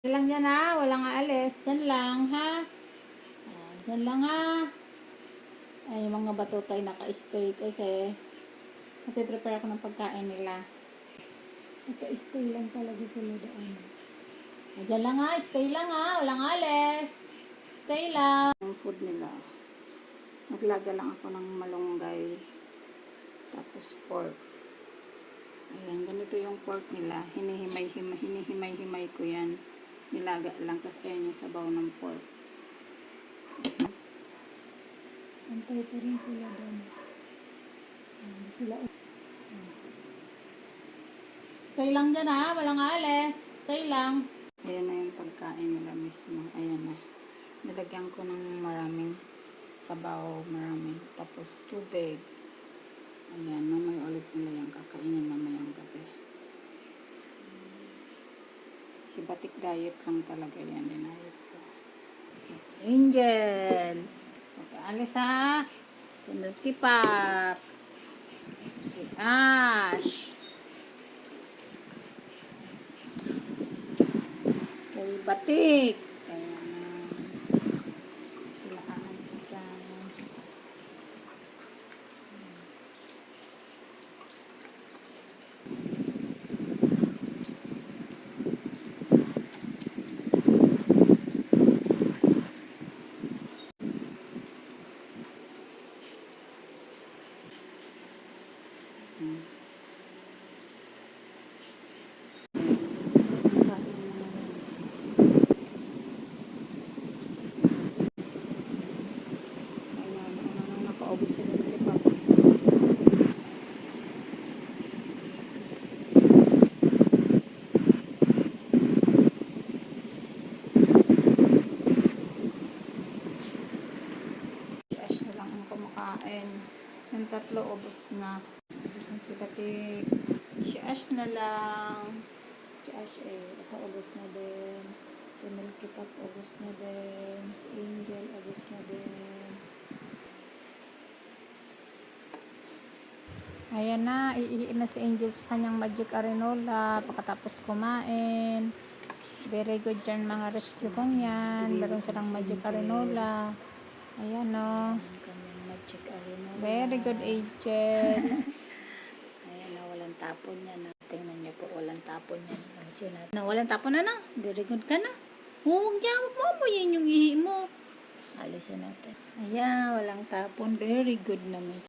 Lang dyan ha, walang aalis. Dyan lang ha. Dyan lang ha. Ay, yung mga batutay naka-stay kasi napiprepare ako ng pagkain nila. Naka-stay lang talaga sila doon. Dyan lang ha, stay lang ha. Walang aalis. Stay lang. Ang food nila. Naglaga lang ako ng malunggay. Tapos pork. Ayan, ganito yung pork nila. Hinihimay-himay ko yan. Nilaga lang. Tapos ayan yung sabaw ng pork. Antay pa rin sila doon. Stay lang dyan ha. Walang alis. Stay lang. Ayan na yung pagkain nila mismo. Ayan na. Nilagyan ko ng maraming sabaw. Maraming. Tapos tubig. Ayan. Mamaya ulit nila yung kakainin mamayang gabi. Si Batik diet lang talaga yan. Dinayet ko. Angel. Alis ha. Si Milky Pop. Si Ash. Kay Batik. Ayan. Sila alis dyan. Nakaubos sa Milky Pop. Si Ash na lang ang kumakain. Yung tatlo ubos na. Ubos na si Batik. Si Ash na lang. Si Ash ubos na din. Si Milky Pop ubos na din. Si Angel ubos na din. Ayan na, iiin na si Angel sa kanyang magic arenola pagkatapos kumain. Very good dyan mga rescue kong yan. Meron silang magic arenola. Ayan o. Magic arenola. Very good, Angel. Ayan na, walang tapon yan. Tingnan niyo po, walang tapon yan. Na, walang tapon na na. Very good ka na. Huwag niya, huwag mo amoyin yung ihi mo. Alisin natin. Ayan, walang tapon. Very good naman.